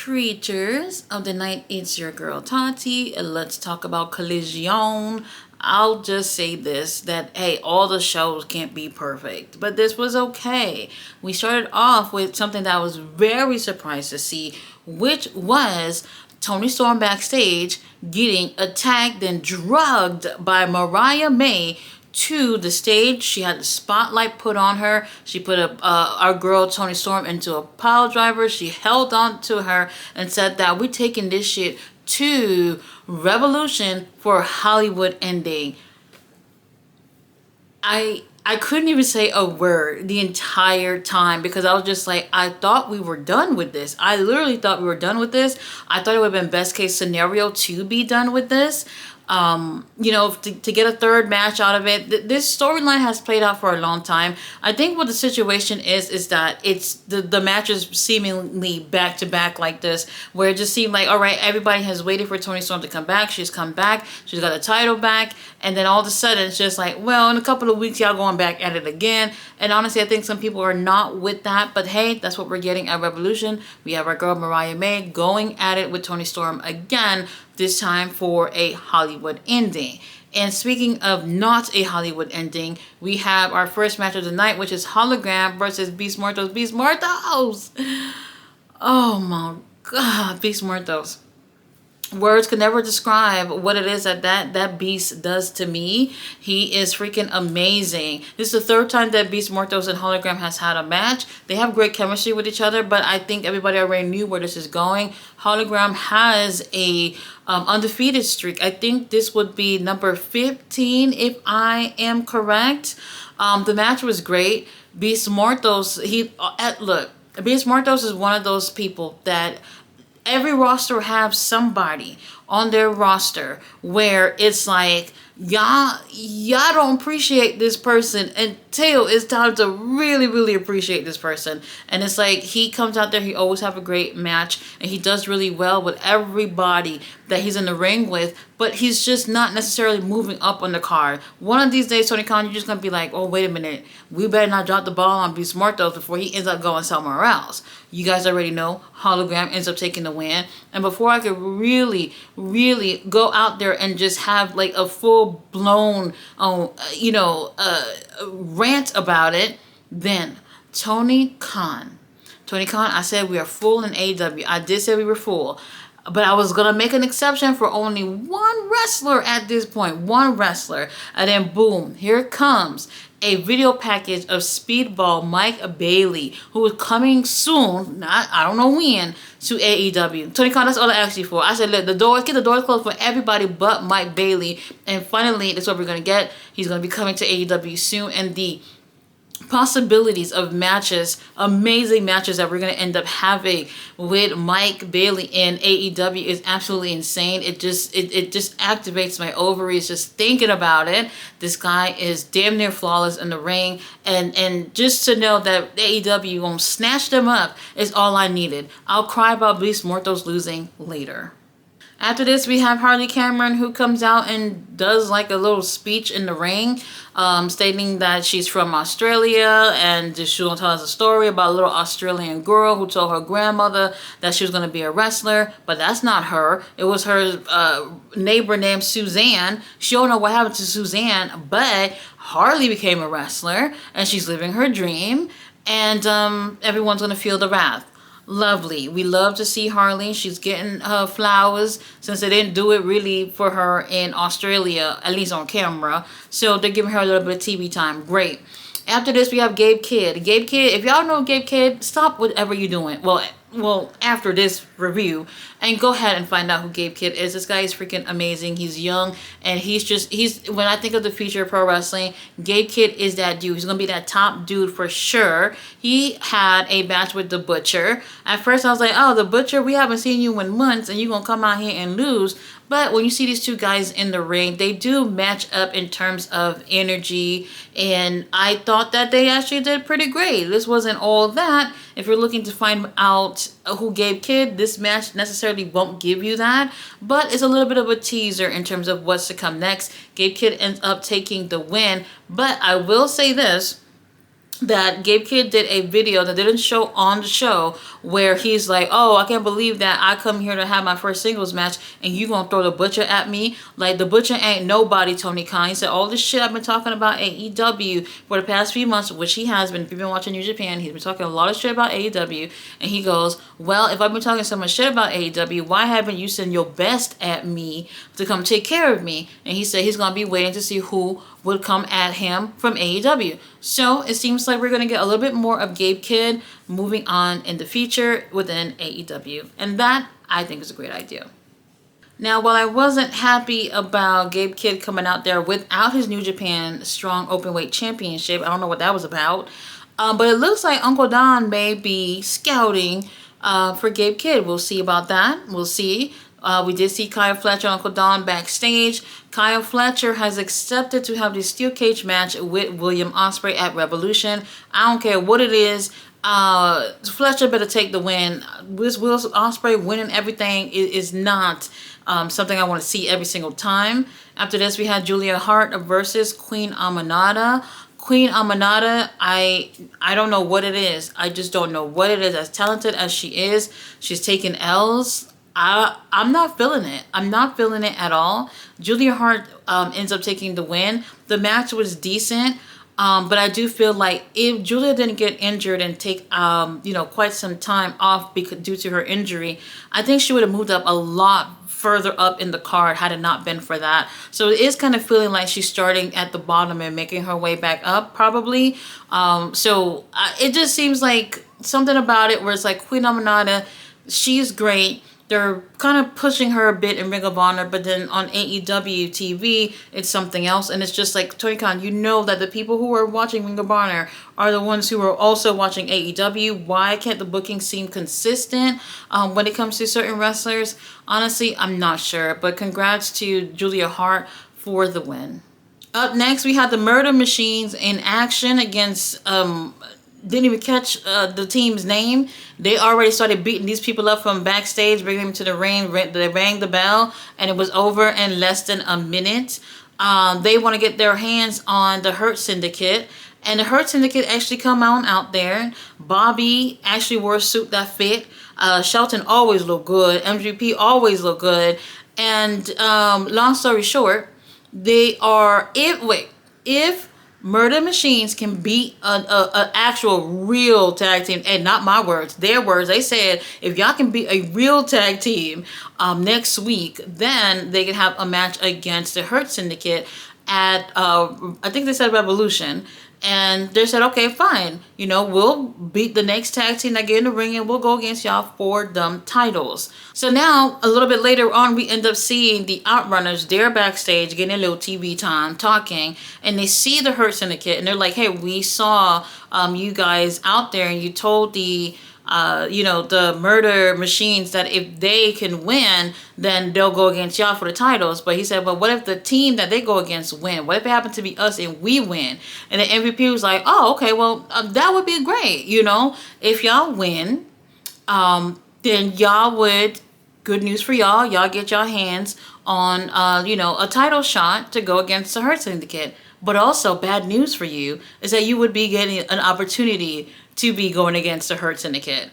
creatures of the night. It's your girl Tati, and let's talk about Collision. I'll just say this, that hey, all the shows can't be perfect, but this was okay. We started off with something that I was very surprised to see, which was Tony Storm backstage getting attacked and drugged by Mariah May to the stage. She had the spotlight put on her. She put our girl Tony Storm into a pile driver. She held on to her and said that we're taking this shit to Revolution for a Hollywood ending. I couldn't even say a word the entire time because I was just like, I thought we were done with this. I literally thought we were done with this. I thought it would have been best case scenario to be done with this. To get a third match out of it. This storyline has played out for a long time. I think what the situation is that it's the matches seemingly back to back like this, where it just seemed like, all right, everybody has waited for Toni Storm to come back. She's come back. She's got the title back. And then all of a sudden it's just like, well, in a couple of weeks, y'all going back at it again. And honestly, I think some people are not with that. But hey, that's what we're getting at Revolution. We have our girl Mariah May going at it with Toni Storm again, this time for a Hollywood ending. And speaking of not a Hollywood ending, we have our first match of the night, which is Hologram versus Beast Muertos. Beast Muertos! Oh my God, Beast Muertos. Words could never describe what it is that beast does to me. He is freaking amazing. This is the third time that Beast Muertos and Hologram has had a match. They have great chemistry with each other, but I think everybody already knew where this is going. Hologram has a undefeated streak. I think this would be number 15 if I am correct. The match was great. Beast Muertos, Beast Muertos is one of those people that every roster have somebody on their roster where it's like, y'all don't appreciate this person until it's time to really, really appreciate this person. And it's like, he comes out there, he always have a great match, and he does really well with everybody that he's in the ring with, but he's just not necessarily moving up on the card. One of these days, Tony Khan, you're just gonna be like, oh, wait a minute, we better not drop the ball on Beast Muertos before he ends up going somewhere else. You guys already know Hologram ends up taking the win. And before I could really, really go out there and just have like a full-blown, rant about it, then Tony Khan, I said we are full in AEW. I did say we were full. But I was going to make an exception for only one wrestler at this point. One wrestler. And then boom, here comes a video package of Speedball Mike Bailey, who is coming soon, I don't know when, to AEW. Tony Khan, that's all I asked you for. I said, look, get the doors closed for everybody but Mike Bailey. And finally, that's what we're going to get. He's going to be coming to AEW soon. And the possibilities of matches, amazing matches that we're going to end up having with Mike Bailey in AEW is absolutely insane. It just activates my ovaries just thinking about it. This guy is damn near flawless in the ring, and just to know that AEW won't snatch them up is all I needed. I'll cry about Beast Muertos losing later. After this, we have Harley Cameron, who comes out and does like a little speech in the ring, stating that she's from Australia, and she's going to tell us a story about a little Australian girl who told her grandmother that she was going to be a wrestler, but that's not her. It was her neighbor named Suzanne. She don't know what happened to Suzanne, but Harley became a wrestler, and she's living her dream, and everyone's going to feel the wrath. Lovely. We love to see Harley. She's getting her flowers since they didn't do it really for her in Australia, at least on camera. So they're giving her a little bit of TV time. Great. After this, we have Gabe Kidd. Gabe Kidd, if y'all know Gabe Kidd, stop whatever you're doing. Well, after this review, and go ahead and find out who Gabe Kidd is. This guy is freaking amazing. He's young, and he's when I think of the future of pro wrestling, Gabe Kidd is that dude. He's gonna be that top dude for sure. He had a match with the Butcher. At first, I was like, oh, the Butcher, we haven't seen you in months, and you're gonna come out here and lose. But when you see these two guys in the ring, they do match up in terms of energy, and I thought that they actually did pretty great. This wasn't all that. If you're looking to find out who Gabe Kidd, this match necessarily won't give you that, but it's a little bit of a teaser in terms of what's to come next. Gabe Kidd ends up taking the win, but I will say this. that Gabe Kidd did a video that didn't show on the show where he's like, oh, I can't believe that I come here to have my first singles match and you gonna throw the Butcher at me. Like, the Butcher ain't nobody, Tony Khan. He said all this shit I've been talking about AEW for the past few months, which he has been. If you've been watching New Japan, he's been talking a lot of shit about AEW. And he goes, well, if I've been talking so much shit about AEW, why haven't you sent your best at me to come take care of me? And he said he's gonna be waiting to see who would come at him from AEW. So it seems like we're going to get a little bit more of Gabe Kidd moving on in the future within AEW. And that, I think, is a great idea. Now, while I wasn't happy about Gabe Kidd coming out there without his New Japan Strong Openweight Championship, I don't know what that was about, but it looks like Uncle Don may be scouting for Gabe Kidd. We'll see about that. We'll see. We did see Kyle Fletcher and Uncle Don backstage. Kyle Fletcher has accepted to have the steel cage match with William Ospreay at Revolution. I don't care what it is. Fletcher better take the win. With Will Ospreay winning everything is not something I want to see every single time. After this, we had Julia Hart versus Queen Aminata. Queen Aminata, I don't know what it is. I just don't know what it is. As talented as she is, she's taking L's. I'm not feeling it. I'm not feeling it at all. Julia Hart ends up taking the win. The match was decent, but I do feel like if Julia didn't get injured and take quite some time off due to her injury, I think she would have moved up a lot further up in the card had it not been for that. So it is kind of feeling like she's starting at the bottom and making her way back up probably. It just seems like something about it where it's like Queen Aminata, she's great. They're kind of pushing her a bit in Ring of Honor, but then on AEW TV, it's something else. And it's just like, Tony Khan, you know that the people who are watching Ring of Honor are the ones who are also watching AEW. Why can't the booking seem consistent when it comes to certain wrestlers? Honestly, I'm not sure. But congrats to Julia Hart for the win. Up next, we had the Murder Machines in action against... didn't even catch the team's name. They already started beating these people up from backstage, bringing them to the ring. They rang the bell, and it was over in less than a minute. They want to get their hands on the Hurt Syndicate, and the Hurt Syndicate actually come on out there. Bobby actually wore a suit that fit. Shelton always looked good. MGP always looked good. And long story short, they are... If Murder Machines can beat an actual real tag team, and not my words, their words. They said if y'all can beat a real tag team next week, then they can have a match against the Hurt Syndicate at I think they said Revolution. And they said, okay, fine. We'll beat the next tag team that get in the ring and we'll go against y'all for them titles. So now, a little bit later on, we end up seeing the Outrunners. They're backstage getting a little TV time talking. And they see the Hurt Syndicate and they're like, hey, we saw you guys out there and you told the Murder Machines that if they can win, then they'll go against y'all for the titles. But he said, but what if the team that they go against win? What if it happened to be us and we win? And the MVP was like, oh, okay, well, that would be great. If y'all win, then y'all would, good news for y'all get y'all hands on, a title shot to go against the Hurt Syndicate. But also, bad news for you is that you would be getting an opportunity to be going against the Hurt Syndicate.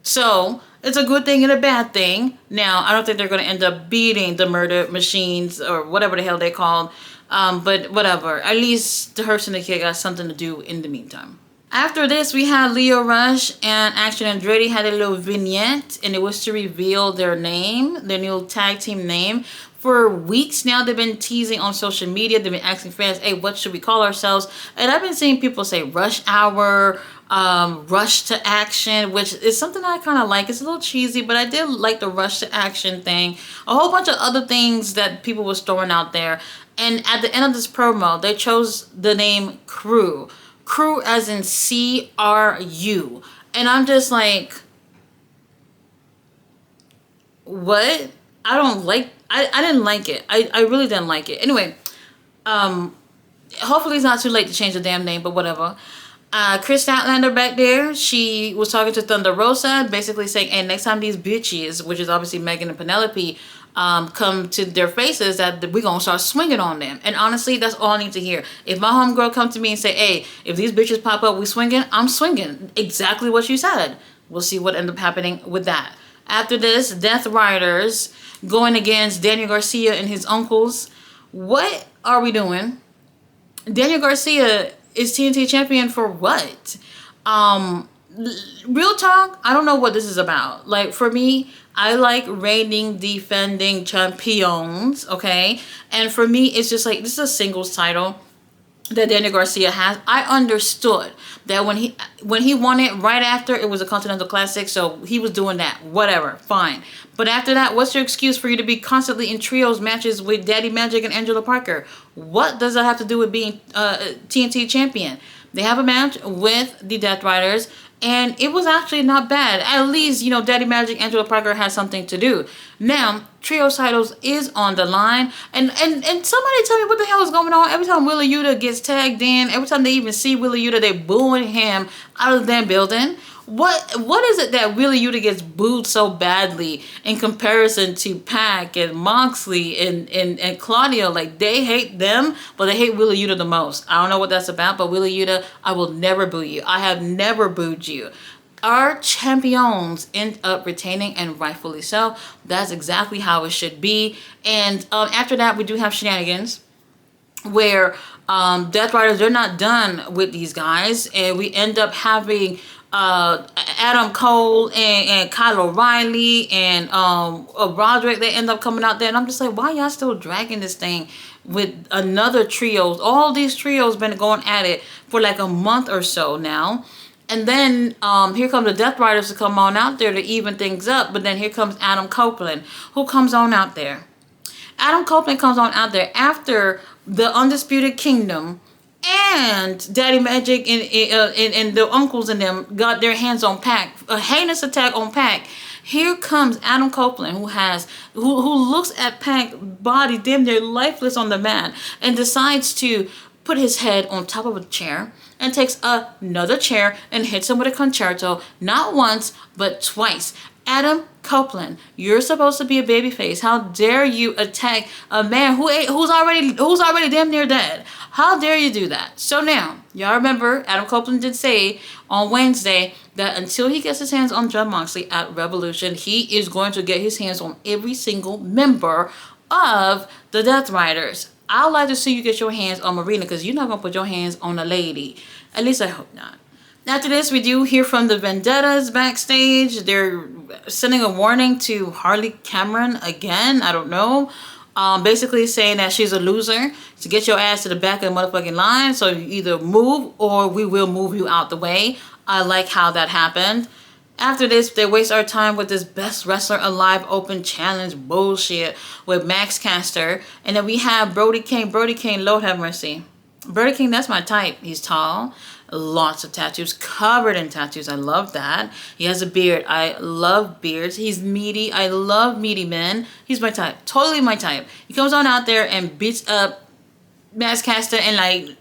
So, it's a good thing and a bad thing. Now, I don't think they're going to end up beating the Murder Machines or whatever the hell they're called. But whatever. At least the Hurt Syndicate got something to do in the meantime. After this, we had Leo Rush and Action Andretti had a little vignette, and it was to reveal their name, their new tag team name. For weeks now, they've been teasing on social media. They've been asking fans, hey, what should we call ourselves? And I've been seeing people say Rush Hour, Rush to Action, which is something I kind of like. It's a little cheesy, but I did like the Rush to Action thing. A whole bunch of other things that people was throwing out there. And at the end of this promo, they chose the name Crew. Crew as in C-R-U. And I'm just like, what? I didn't like it. I really didn't like it. Anyway, hopefully it's not too late to change the damn name, but whatever. Chris Statlander back there, she was talking to Thunder Rosa, basically saying, hey, next time these bitches, which is obviously Megan and Penelope, come to their faces that we're going to start swinging on them. And honestly, that's all I need to hear. If my homegirl come to me and say, hey, if these bitches pop up, we swinging, I'm swinging. Exactly what you said. We'll see what end up happening with that. After this, Death Riders going against Daniel Garcia and his uncles. What are we doing? Daniel Garcia is TNT champion for what? Real talk, I don't know what this is about. Like, for me, I like reigning, defending champions, okay? And for me, it's just like, this is a singles title that Daniel Garcia has. I understood that when he won it right after, it was a Continental Classic, so he was doing that. Whatever, fine. But after that, what's your excuse for you to be constantly in trios matches with Daddy Magic and Angela Parker? What does that have to do with being TNT champion? They have a match with the Death Riders, and it was actually not bad. At least, you know, Daddy Magic, Angela Parker has something to do. Now, Trios titles is on the line. And somebody tell me what the hell is going on. Every time Wheeler Yuta gets tagged in, every time they even see Wheeler Yuta, they booing him out of the damn building. What is it that Wheeler Yuta gets booed so badly in comparison to Pac and Moxley and Claudio? Like, they hate them, but they hate Wheeler Yuta the most. I don't know what that's about, but Wheeler Yuta, I will never boo you. I have never booed you. Our champions end up retaining, and rightfully so. That's exactly how it should be. And after that, we do have shenanigans where Death Riders, they're not done with these guys, and we end up having Adam Cole and Kyle O'Reilly and Roderick. They end up coming out there, and I'm just like, why y'all still dragging this thing with another trios? All these trios been going at it for like a month or so now. And then here come the Death Riders to come on out there to even things up. But then here comes Adam Copeland, who comes on out there. Adam Copeland comes on out there after the Undisputed Kingdom and Daddy Magic and the uncles and them got their hands on Pac. A heinous attack on Pac. Here comes Adam Copeland, who looks at Pac's body damn near lifeless on the mat and decides to put his head on top of a chair and takes another chair and hits him with a concerto, not once, but twice. Adam Copeland, you're supposed to be a babyface. How dare you attack a man who's already damn near dead? How dare you do that? So now, y'all remember, Adam Copeland did say on Wednesday that until he gets his hands on Jon Moxley at Revolution, he is going to get his hands on every single member of the Death Riders. I'd like to see you get your hands on Marina, because you're not going to put your hands on a lady. At least I hope not. After this, we do hear from the Vendettas backstage. They're sending a warning to Harley Cameron again. I don't know. Basically saying that she's a loser. To get your ass to the back of the motherfucking line. So you either move or we will move you out the way. I like how that happened. After this, they waste our time with this Best Wrestler Alive Open Challenge bullshit with Max Caster. And then we have Brody King. Brody King, Lord have mercy. Brody King, that's my type. He's tall. Lots of tattoos. Covered in tattoos. I love that. He has a beard. I love beards. He's meaty. I love meaty men. He's my type. Totally my type. He comes on out there and beats up Max Caster in like,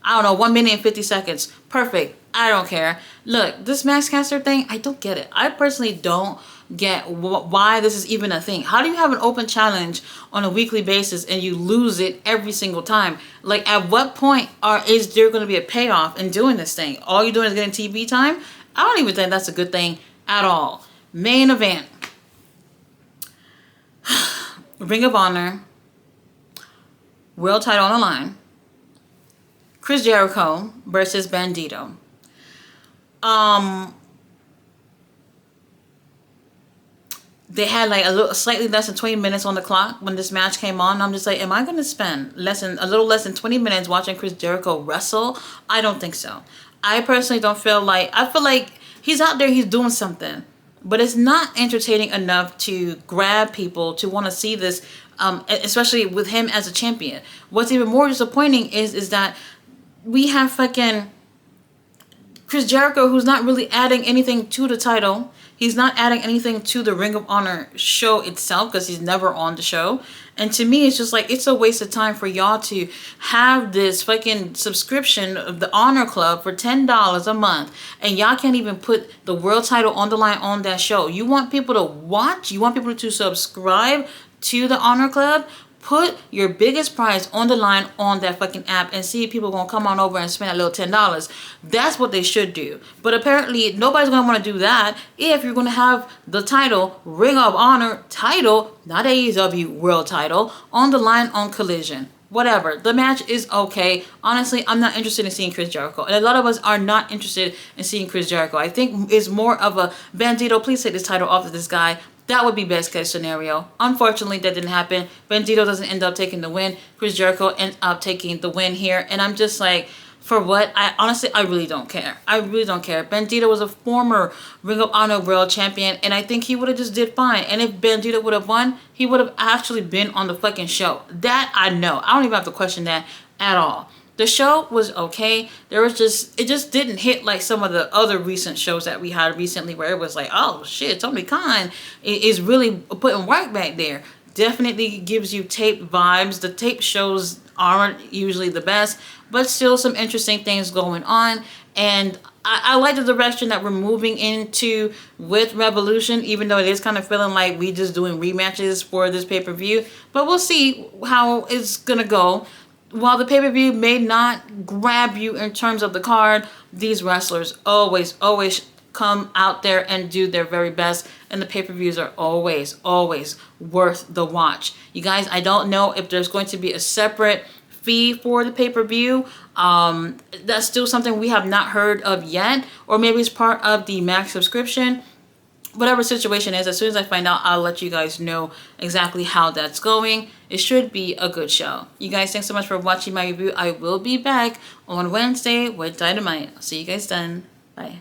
I don't know, 1 minute and 50 seconds. Perfect. I don't care. Look, this Max Caster thing, I don't get it. I personally don't get why this is even a thing. How do you have an open challenge on a weekly basis and you lose it every single time? Like, at what point is there going to be a payoff in doing this thing? All you're doing is getting TV time? I don't even think that's a good thing at all. Main event. Ring of Honor. World title on the line. Chris Jericho versus Bandito. They had like slightly less than 20 minutes on the clock when this match came on. I'm just like, am I going to spend a little less than 20 minutes watching Chris Jericho wrestle? I don't think so. I personally don't feel like, I feel like he's out there, he's doing something, but it's not entertaining enough to grab people to want to see this, especially with him as a champion. What's even more disappointing is that we have fucking Chris Jericho, who's not really adding anything to the title. He's not adding anything to the Ring of Honor show itself because he's never on the show. And to me, it's just like, it's a waste of time for y'all to have this fucking subscription of the Honor Club for $10 a month, and y'all can't even put the world title on the line on that show. You want people to watch? You want people to subscribe to the Honor Club? Put your biggest prize on the line on that fucking app and see if people are going to come on over and spend a little $10. That's what they should do. But apparently, nobody's going to want to do that if you're going to have the title, Ring of Honor title, not AEW World title, on the line on Collision. Whatever. The match is okay. Honestly, I'm not interested in seeing Chris Jericho. And a lot of us are not interested in seeing Chris Jericho. I think it's more of a, Bandito, please take this title off of this guy. That would be best case scenario. Unfortunately, that didn't happen. Bandito doesn't end up taking the win. Chris Jericho ends up taking the win here. And I'm just like, for what? I really don't care. I really don't care. Bandito was a former Ring of Honor World Champion, and I think he would have just did fine. And if Bandito would have won, he would have actually been on the fucking show. That I know. I don't even have to question that at all. The show was okay. It just didn't hit like some of the other recent shows that we had recently, where it was like, oh shit, Tony Khan is really putting work back there. Definitely gives you tape vibes. The tape shows aren't usually the best, but still some interesting things going on. And I like the direction that we're moving into with Revolution, even though it is kind of feeling like we just doing rematches for this pay-per-view. But we'll see how it's going to go. While the pay-per-view may not grab you in terms of the card, these wrestlers always come out there and do their very best, and the pay-per-views are always worth the watch. You guys, I don't know if there's going to be a separate fee for the pay-per-view. That's still something we have not heard of yet, or maybe it's part of the Max subscription. Whatever situation is, as soon as I find out, I'll let you guys know exactly how that's going. It should be a good show. You guys, thanks so much for watching my review. I will be back on Wednesday with Dynamite. I'll see you guys then. Bye.